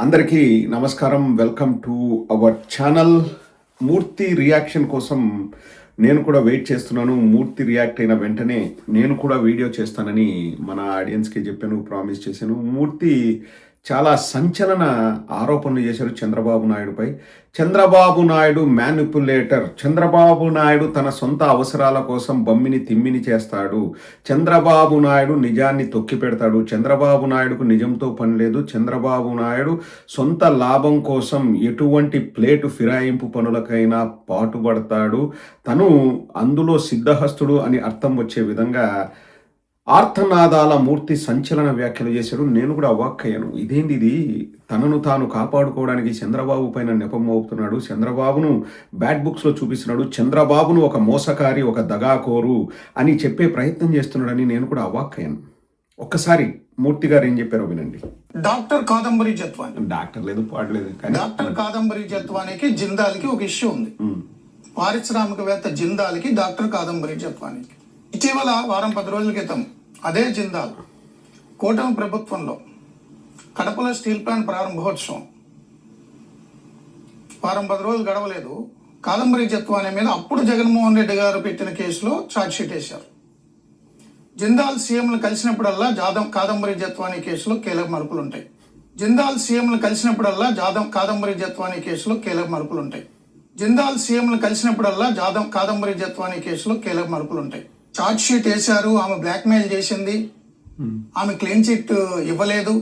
అందరికీ నమస్కారం. Welcome to our channel. Murthy reaction కోసం నేను కూడా వెయిట్ చేస్తున్నాను. మూర్తి రియాక్ట్ అయిన వెంటనే నేను కూడా వీడియో చేస్తానని మన ఆడియన్స్కి చెప్పాను, ప్రామిస్ చేశాను. మూర్తి చాలా సంచలన ఆరోపణలు చేశారు చంద్రబాబు నాయుడుపై. చంద్రబాబు నాయుడు మ్యానిపులేటర్, చంద్రబాబు నాయుడు తన సొంత అవసరాల కోసం బమ్మిని తిమ్మిని చేస్తాడు, చంద్రబాబు నాయుడు నిజాన్ని తొక్కి పెడతాడు, చంద్రబాబు నాయుడుకు నిజంతో పని లేదు, చంద్రబాబు నాయుడు సొంత లాభం కోసం ఎటువంటి ప్లేటు ఫిరాయింపు పనులకైనా పాటుపడతాడు, తను అందులో సిద్ధహస్తుడు అని అర్థం వచ్చే విధంగా ఆర్తనాదాల మూర్తి సంచలన వ్యాఖ్యలు చేశాడు. నేను కూడా అవాక్కయ్యాను. ఇదేంది ఇది? తనను తాను కాపాడుకోవడానికి చంద్రబాబు పైన నెపం మోపుతున్నాడు, చంద్రబాబును బ్యాడ్ బుక్స్లో చూపిస్తున్నాడు, చంద్రబాబును ఒక మోసకారి, ఒక దగాకోరు అని చెప్పే ప్రయత్నం చేస్తున్నాడని నేను కూడా అవాక్కయ్యాను. ఒక్కసారి మూర్తి గారు ఏం చెప్పారో వినండి. డాక్టర్ కాదంబరి జత్వాని, డాక్టర్ లేదు పాడలేదు, కానీ డాక్టర్ కాదంబరి జత్వానికి జిందాల్కి ఒక ఇష్యూ ఉంది. పారిశ్రామికవేత్త జిందాల్కి డాక్టర్ కాదంబరి జత్వానికి ఇటీవల వారం 10 రోజుల క్రితం అదే జిందాల్ కూటమి ప్రభుత్వంలో కడపలో స్టీల్ ప్లాంట్ ప్రారంభోత్సవం వారం 10 రోజులు గడవలేదు, కాదంబరి జత్వాని మీద అప్పుడు జగన్మోహన్ రెడ్డి గారు పెట్టిన కేసులో ఛార్జ్షీట్ వేశారు. జిందాల్ సీఎంలు కలిసినప్పుడల్లా కాదంబరి జత్వాని కేసులో కీలక మలుపులు ఉంటాయి. జిందాల్ సీఎంలు కలిసినప్పుడల్లా కాదంబరి జత్వాని కేసులో కీలక మలుపులు ఉంటాయి. జిందాల్ సీఎంలు కలిసినప్పుడల్లా కాదంబరి జత్వాని కేసులో కీలక మలుపులు ఉంటాయి. ఛార్జ్ షీట్ వేశారు, ఆమె బ్లాక్మెయిల్ చేసింది, ఆమె క్లీన్ చిట్ ఇవ్వలేదు,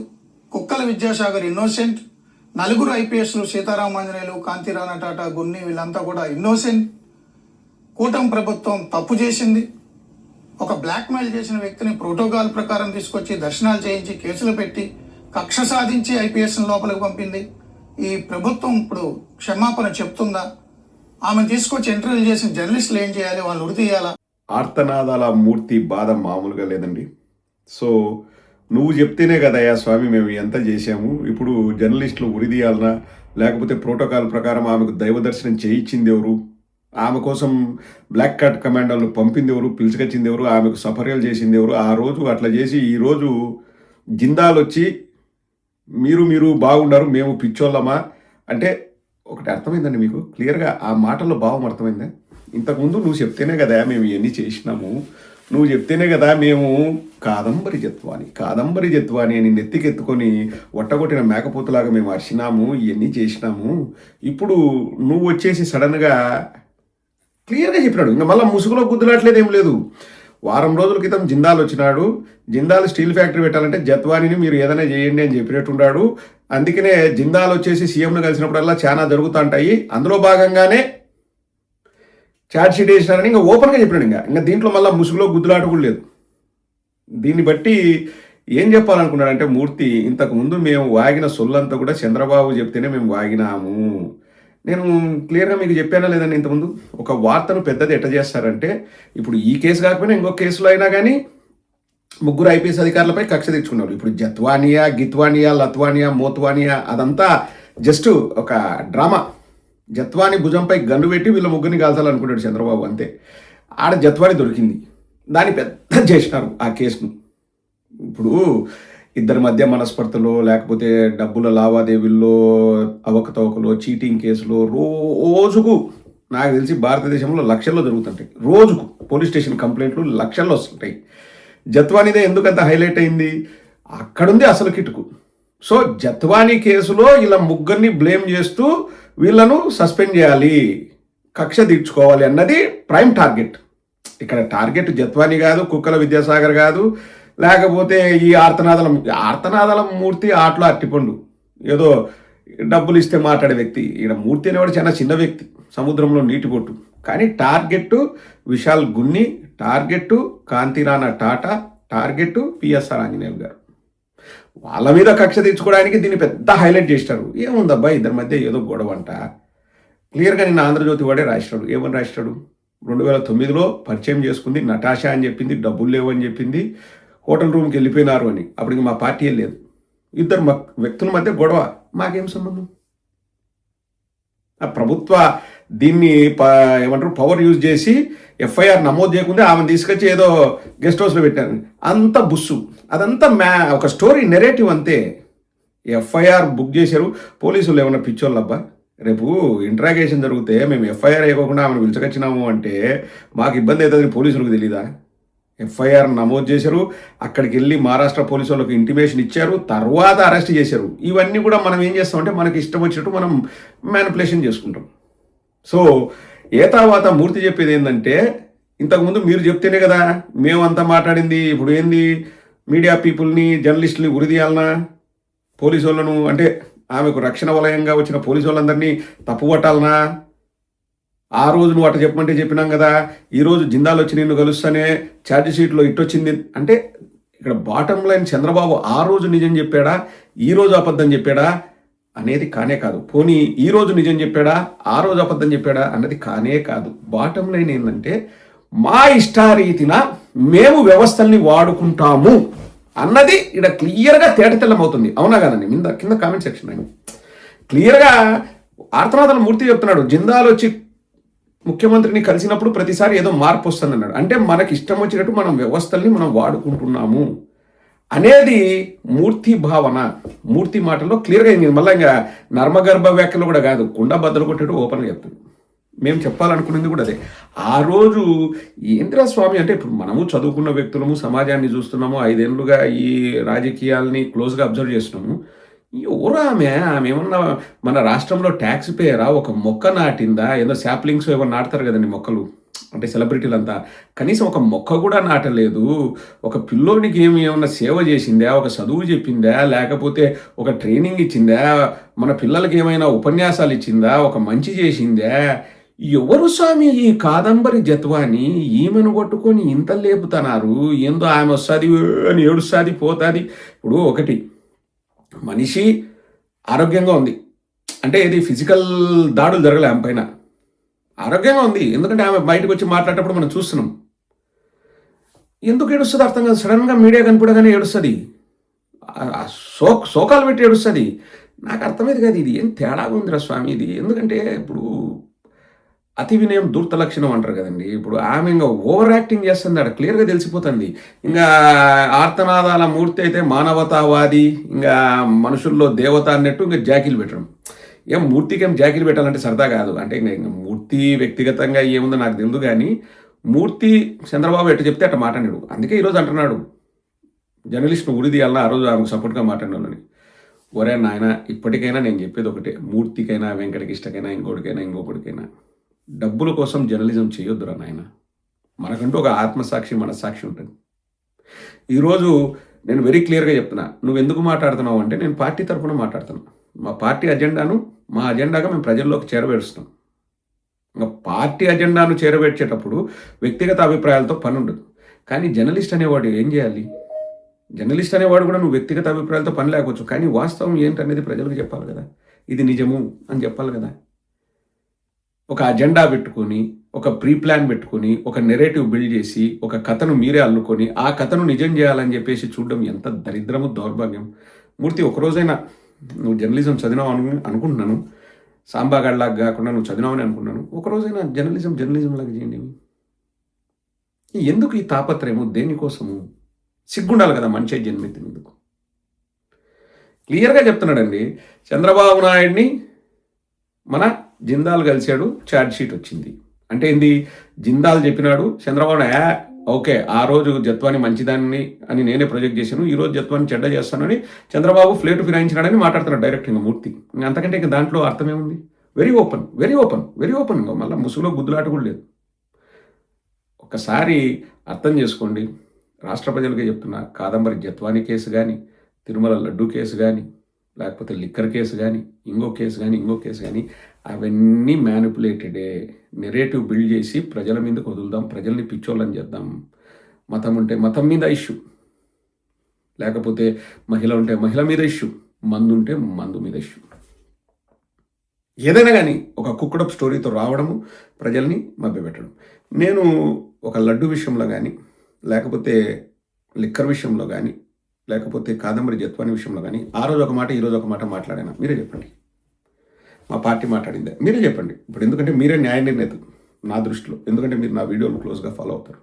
కుక్కల విద్యాసాగర్ ఇన్నోసెంట్, 4 ఐపీఎస్లు సీతారామాంజనేయులు, కాంతిరాణ టాటా, గున్ని వీళ్ళంతా కూడా ఇన్నోసెంట్, కూటమి ప్రభుత్వం తప్పు చేసింది, ఒక బ్లాక్మెయిల్ చేసిన వ్యక్తిని ప్రోటోకాల్ ప్రకారం తీసుకొచ్చి దర్శనాలు చేయించి కేసులు పెట్టి కక్ష సాధించి ఐపీఎస్ లోపలికి పంపింది. ఈ ప్రభుత్వం ఇప్పుడు క్షమాపణ చెప్తుందా? ఆమె తీసుకొచ్చి ఇంటర్వ్యూ చేసిన జర్నలిస్టులు ఏం చేయాలి? వాళ్ళు ఉరితీయాలా? ఆర్తనాదాల మూర్తి బాధ మామూలుగా లేదండి. సో నువ్వు చెప్తేనే కదయ్యా స్వామి మేము ఎంత చేశాము, ఇప్పుడు జర్నలిస్టులు ఉరిదీయాలనా, లేకపోతే ప్రోటోకాల్ ప్రకారం ఆమెకు దైవ దర్శనం చేయించింది ఎవరు, ఆమె కోసం బ్లాక్ కార్డ్ కమాండర్లు పంపింది ఎవరు, పిలుచుకొచ్చింది ఎవరు, ఆమెకు సఫర్యాలు చేసింది ఎవరు? ఆ రోజు అట్లా చేసి ఈరోజు జిందాల్ వచ్చి మీరు బాగున్నారు, మేము పిచ్చోళ్ళమా అంటే ఒకటి అర్థమైందండి మీకు క్లియర్గా? ఆ మాటల్లో భావం అర్థమైందా? ఇంతకుముందు నువ్వు చెప్తేనే కదా మేము ఇవన్నీ చేసినాము, నువ్వు చెప్తేనే కదా మేము కాదంబరి జత్వాని అని నెత్తికెత్తుకొని ఒట్టగొట్టిన మేకపోతులాగా మేము అరిచినాము, ఇవన్నీ చేసినాము. ఇప్పుడు నువ్వు వచ్చేసి సడన్గా క్లియర్గా చెప్పినాడు. ఇంకా మళ్ళీ ముసుగులో గుద్దులాట్లేదు, ఏం లేదు. వారం రోజుల క్రితం జిందాల్ వచ్చినాడు, జిందాల్ స్టీల్ ఫ్యాక్టరీ పెట్టాలంటే జత్వానీని మీరు ఏదైనా చేయండి అని చెప్పినట్టున్నాడు. అందుకనే జిందాల్ వచ్చేసి సీఎంను కలిసినప్పుడల్లా చాలా జరుగుతుంటాయి, అందులో భాగంగానే ఛార్జ్ షీట్ వేసినారని ఇంకా ఓపెన్గా చెప్పినాడు. ఇంకా దీంట్లో మళ్ళీ ముసుగులో గుద్దులాట కూడా లేదు. దీన్ని బట్టి ఏం చెప్పాలనుకున్నాడంటే మూర్తి, ఇంతకుముందు మేము వాగిన సొల్లంతా కూడా చంద్రబాబు చెప్తేనే మేము వాగినాము. నేను క్లియర్గా మీకు చెప్పానా లేదండి ఇంతకుముందు? ఒక వార్తను పెద్దది ఎట్ట చేస్తారంటే, ఇప్పుడు ఈ కేసు కాకపోయినా ఇంకొక కేసులో అయినా కానీ 3 ఐపీఎస్ అధికారులపై కక్ష తెచ్చుకున్నారు. ఇప్పుడు జత్వానియా, గిత్వానియా, లత్వానియా, మోత్వానియా అదంతా జస్ట్ ఒక డ్రామా. జత్వాని భుజంపై గన్ను పెట్టి వీళ్ళ ముగ్గురిని కాల్చాలనుకున్నాడు చంద్రబాబు, అంతే. ఆడ జత్వాని దొరికింది, దాన్ని పెద్ద చేసినారు ఆ కేసును. ఇప్పుడు ఇద్దరి మధ్య మనస్పర్ధలో, లేకపోతే డబ్బుల లావాదేవీల్లో అవకతవకలో, చీటింగ్ కేసులో రోజుకు నాకు తెలిసి భారతదేశంలో లక్షల్లో జరుగుతుంటాయి. రోజుకు పోలీస్ స్టేషన్ కంప్లైంట్లు లక్షల్లో వస్తుంటాయి. జత్వానిదే ఎందుకంత హైలైట్ అయింది? అక్కడుంది అసలు కిటుకు. సో జత్వాని కేసులో ఇలా ముగ్గురిని బ్లేమ్ చేస్తూ వీళ్ళను సస్పెండ్ చేయాలి, కక్ష తీర్చుకోవాలి అన్నది ప్రైమ్ టార్గెట్. ఇక్కడ టార్గెట్ జత్వాని కాదు, కుక్కల విద్యాసాగర్ కాదు, లేకపోతే ఈ ఆర్తనాదాల మూర్తి ఆటలో అట్టిపండు, ఏదో డబ్బులు ఇస్తే మాట్లాడే వ్యక్తి. ఇక్కడ మూర్తి అనేవాడు చాలా చిన్న వ్యక్తి, సముద్రంలో నీటి పొట్టు. కానీ target Vishal Gunni, target Kanthi Rana Tata, target PSR Anjaneyulu గారు. వాళ్ళ మీద కక్ష తీర్చుకోవడానికి దీన్ని పెద్ద హైలైట్ చేస్తారు. ఏముందబ్బా ఇద్దరి మధ్య ఏదో గొడవ అంట. క్లియర్గా నిన్న ఆంధ్రజ్యోతి వాడే రాసినాడు. ఏమని రాసినాడు? 2009లో పరిచయం చేసుకుంది నటాషా అని చెప్పింది, డబ్బులు లేవు అని చెప్పింది, హోటల్ రూమ్కి వెళ్ళిపోయినారు అని. అప్పటికి మా పార్టీ లేదు, ఇద్దరు వ్యక్తుల మధ్య గొడవ, మాకేం సంబంధం? ఆ ప్రభుత్వ దీన్ని ఏమంటారు పవర్ యూజ్ చేసి ఎఫ్ఐఆర్ నమోదు చేయకుండా ఆమెను తీసుకొచ్చి ఏదో గెస్ట్ హౌస్లో పెట్టారు. అంత బుస్సు, అదంతా ఒక స్టోరీ నెరేటివ్ అంతే. ఎఫ్ఐఆర్ బుక్ చేశారు. పోలీసులు ఏమన్నా పిచ్చోళ్ళబ్బా? రేపు ఇంట్రాగేషన్ జరిగితే మేము ఎఫ్ఐఆర్ వేయకుండా ఆమెను పిలిచకొచ్చినాము అంటే మాకు ఇబ్బంది అవుతుందని పోలీసులకు తెలీదా? ఎఫ్ఐఆర్ నమోదు చేశారు, అక్కడికి వెళ్ళి మహారాష్ట్ర పోలీసు వాళ్ళకి ఇంటిమేషన్ ఇచ్చారు, తర్వాత అరెస్ట్ చేశారు. ఇవన్నీ కూడా మనం ఏం చేస్తామంటే మనకి ఇష్టం వచ్చినట్టు మనం మ్యానిపులేషన్ చేసుకుంటాం. సో తర్వాత మూర్తి చెప్పేది ఏంటంటే, ఇంతకుముందు మీరు చెప్తేనే కదా మేమంతా మాట్లాడింది. ఇప్పుడు ఏంది మీడియా పీపుల్ని, జర్నలిస్టుని ఉరిదీయాలనా? పోలీసు వాళ్ళను అంటే ఆమెకు రక్షణ వలయంగా వచ్చిన పోలీసు వాళ్ళందరినీ తప్పుపట్టాలనా? ఆ రోజు నువ్వు అట్లా చెప్పమంటే చెప్పినాం కదా, ఈరోజు జిందాల్ వచ్చి నిన్ను కలుస్తానే ఛార్జ్ షీట్లో ఇట్టొచ్చింది అంటే, ఇక్కడ బాటం లైన్ చంద్రబాబు ఆ రోజు నిజం చెప్పాడా, ఈ రోజు అబద్ధం చెప్పాడా అనేది కానే కాదు. పోనీ ఈ రోజు నిజం చెప్పాడా, ఆ రోజు అబద్ధం చెప్పాడా అన్నది కానే కాదు. బాటం లైన్ ఏంటంటే, మా ఇష్టారీతిన మేము వ్యవస్థల్ని వాడుకుంటాము అన్నది ఇక్కడ క్లియర్గా తేటతెల్లమవుతుంది. అవునా కదండి? కింద కామెంట్ సెక్షన్ ఆయన క్లియర్గా ఆర్తనాథల మూర్తి చెప్తున్నాడు, జిందాల్ వచ్చి ముఖ్యమంత్రిని కలిసినప్పుడు ప్రతిసారి ఏదో మార్పు వస్తుంది అన్నాడు. అంటే మనకి ఇష్టం వచ్చినట్టు మనం వ్యవస్థల్ని మనం వాడుకుంటున్నాము అనేది మూర్తి భావన, మూర్తి మాటల్లో క్లియర్గా అయింది. మళ్ళీ ఇంకా నర్మగర్భ వ్యాఖ్యలు కూడా కాదు, కుండ బద్దలు కొట్టేట్టు ఓపెన్గా చెప్తుంది. మేము చెప్పాలనుకునేది కూడా అదే. ఆ రోజు ఏంద్రా స్వామి అంటే, ఇప్పుడు మనము చదువుకున్న వ్యక్తులము, సమాజాన్ని చూస్తున్నాము, 5 ఏళ్ళుగా ఈ రాజకీయాల్ని క్లోజ్గా అబ్జర్వ్ చేస్తున్నాము. ఎవరు ఆమె ఏమన్నా మన రాష్ట్రంలో ట్యాక్స్ పేయరా? ఒక మొక్క నాటిందా? ఏదో శాప్లింగ్స్ ఏమన్నా నాటుతారు కదండి మొక్కలు, అంటే సెలబ్రిటీలంతా. కనీసం ఒక మొక్క కూడా నాటలేదు. ఒక పిల్లోనికి ఏమన్నా సేవ చేసిందా? ఒక చదువు చెప్పిందా? లేకపోతే ఒక ట్రైనింగ్ ఇచ్చిందా? మన పిల్లలకి ఏమైనా ఉపన్యాసాలు ఇచ్చిందా? ఒక మంచి చేసిందా? ఎవరు స్వామి ఈ కాదంబరి జత్వాని ఈమెను కొట్టుకొని ఇంత లేపుతున్నారు? ఏందో ఆమె వస్తుంది అని ఏడుస్తుంది, పోతుంది. ఇప్పుడు ఒకటి, మనిషి ఆరోగ్యంగా ఉంది అంటే ఇది ఫిజికల్ దాడులు జరగలే ఆమె పైన, ఆరోగ్యంగా ఉంది. ఎందుకంటే ఆమె బయటకు వచ్చి మాట్లాడేటప్పుడు మనం చూస్తున్నాం. ఎందుకు ఏడుస్తుంది అర్థం కాదు. సడన్గా మీడియా కనిపించగానే ఏడుస్తుంది, శోకాలు పెట్టి ఏడుస్తుంది. నాకు అర్థమైంది కాదు, ఇది ఏం తేడాగా ఉందిరా స్వామి ఇది. ఎందుకంటే ఇప్పుడు అతి వినయం దూర్త లక్షణం అంటారు కదండి. ఇప్పుడు ఆమె ఇంకా ఓవర్ యాక్టింగ్ చేస్తుంది, అక్కడ క్లియర్గా తెలిసిపోతుంది. ఇంకా ఆర్తనాదాల మూర్తి అయితే మానవతావాది, ఇంకా మనుషుల్లో దేవత అన్నట్టు ఇంకా జాకీలు పెట్టడం. ఏం మూర్తికి ఏం జాకీలు పెట్టాలంటే సరదా కాదు. అంటే ఇంకా మూర్తి వ్యక్తిగతంగా ఏముందో నాకు తెలియదు, కానీ మూర్తి చంద్రబాబు ఎట్టు చెప్తే అట్లా మాట్లాడాడు. అందుకే ఈరోజు అంటున్నాడు జర్నలిస్ట్ను ఉరి తీయాలన్నా ఆ రోజు ఆమెకు సపోర్ట్గా మాట్లాడినానని. ఒరే నాయన, ఇప్పటికైనా నేను చెప్పేది ఒకటే, మూర్తికైనా, వెంకటకృష్ణకైనా, ఇంకొకటికైనా డబ్బుల కోసం జర్నలిజం చేయొద్దురా నాయన. మనకంటూ ఒక ఆత్మసాక్షి, మనస్సాక్షి ఉంటుంది. ఈరోజు నేను వెరీ క్లియర్గా చెప్తున్నా, నువ్వు ఎందుకు మాట్లాడుతున్నావు అంటే, నేను పార్టీ తరఫున మాట్లాడుతున్నా. మా పార్టీ అజెండాను మా అజెండాగా మేము ప్రజల్లోకి చేరవేరుస్తాం. ఇంకా పార్టీ అజెండాను చేరవేర్చేటప్పుడు వ్యక్తిగత అభిప్రాయాలతో పని ఉండదు. కానీ జర్నలిస్ట్ అనేవాడు ఏం చేయాలి? జర్నలిస్ట్ అనేవాడు కూడా నువ్వు వ్యక్తిగత అభిప్రాయాలతో పని లేకపోవచ్చు, కానీ వాస్తవం ఏంటనేది ప్రజలకు చెప్పాలి కదా. ఇది నిజము అని చెప్పాలి కదా. ఒక అజెండా పెట్టుకొని, ఒక ప్రీ ప్లాన్ పెట్టుకొని, ఒక నెరేటివ్ బిల్డ్ చేసి, ఒక కథను మీరే అల్లుకొని ఆ కథను నిజం చేయాలని చెప్పేసి చూడడం ఎంత దరిద్రము, దౌర్భాగ్యం. మూర్తి, ఒకరోజైనా నువ్వు జర్నలిజం చదివినావు అనుకుంటున్నాను, సాంబాగాడ్లాగా కాకుండా నువ్వు చదివినావని అనుకున్నాను. ఒకరోజైనా జర్నలిజం లాగా చేయండి. ఎందుకు ఈ తాపత్రయము? దేనికోసము? సిగ్గుండాలి కదా మనిషి జన్మెత్తినందుకు. క్లియర్గా చెప్తున్నాడండి, చంద్రబాబు నాయుడిని మన జిందాల్ కలిశాడు, ఛార్జ్ షీట్ వచ్చింది. అంటే ఏంది? జిందాల్ చెప్పినాడు, చంద్రబాబు ఓకే ఆ రోజు జత్వాని మంచిదాన్ని అని నేనే ప్రొజెక్ట్ చేశాను, ఈరోజు జత్వాన్ని చెడ్డ చేస్తానని చంద్రబాబు ఫ్లేట్ ఫిరాయించినాడని మాట్లాడుతున్నాడు డైరెక్ట్. ఇంకా మూర్తి అంతకంటే ఇంకా దాంట్లో అర్థమేముంది? Very open. ఇంకా మళ్ళీ ముసుగులో గుద్దులాట కూడా లేదు. ఒకసారి అర్థం చేసుకోండి. రాష్ట్ర ప్రజలకే చెప్తున్నా, కాదంబరి జత్వాని కేసు కానీ, తిరుమల లడ్డు కేసు కానీ, లేకపోతే లిక్కర్ కేసు కానీ, ఇంకో కేసు కానీ అవన్నీ మ్యానిపులేటెడే. నెరేటివ్ బిల్డ్ చేసి ప్రజల మీదకి వదులుదాం, ప్రజల్ని పిచ్చోళ్ళని చేద్దాం. మతం ఉంటే మతం మీద ఇష్యూ, లేకపోతే మహిళ ఉంటే మహిళ మీద ఇష్యూ, మందు ఉంటే మందు మీద ఇష్యూ. ఏదైనా కానీ ఒక కుక్కడప్ స్టోరీతో రావడము, ప్రజల్ని మభ్యపెట్టడం. నేను ఒక లడ్డు విషయంలో కానీ, లేకపోతే లిక్కర్ విషయంలో కానీ, లేకపోతే కాదంబరి జత్వాని విషయంలో కానీ ఆ రోజు ఒక మాట, ఈరోజు ఒక మాట మాట్లాడాను. మీరే చెప్పండి. మా పార్టీ మాట్లాడిందే మీరే చెప్పండి. ఇప్పుడు ఎందుకంటే మీరే న్యాయ నిర్ణేతలు నా దృష్టిలో, ఎందుకంటే మీరు నా వీడియోలు క్లోజ్గా ఫాలో అవుతారు.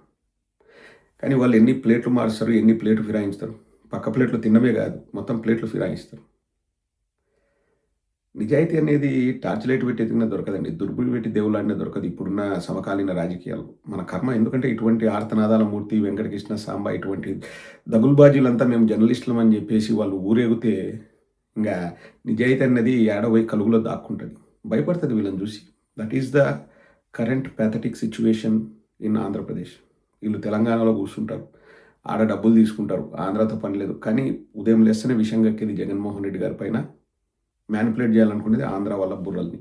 కానీ వాళ్ళు ఎన్ని ప్లేట్లు మారుస్తారు, ఎన్ని ప్లేట్లు ఫిరాయిస్తారు. పక్క ప్లేట్లు తినమే కాదు, మొత్తం ప్లేట్లు ఫిరాయిస్తారు. నిజాయితీ అనేది టార్చ్ లైట్ పెట్టి ఎతికినా దొరకదండి. దుర్బిడి పెట్టి దేవులాడినా దొరకదు ఇప్పుడున్న సమకాలీన రాజకీయాలు. మన కర్మ ఎందుకంటే ఇటువంటి ఆర్తనాదాల మూర్తి, వెంకటకృష్ణ, సాంబ ఇటువంటి దగులుబాజీలంతా మేము జర్నలిస్టులం అని చెప్పేసి వాళ్ళు ఊరేగితే ఇంగా నిజాయితీ అన్నది ఏడో పోయి కలుగులో దాక్కుంటది. భయపడతది వీళ్ళని చూసి. That is the current pathetic situation in Andhra Pradesh. వీళ్ళు తెలంగాణలో కూర్చుంటారు. ఆడ డబ్బులు తీసుకుంటారు. ఆంధ్రతో పని లేదు. కానీ ఉదయం లేస్తేనే విషయం కక్కేది జగన్మోహన్ రెడ్డి గారి పైన. మ్యానిపులేట్ చేయాలనుకునేది ఆంధ్ర వాళ్ళ బుర్రల్ని.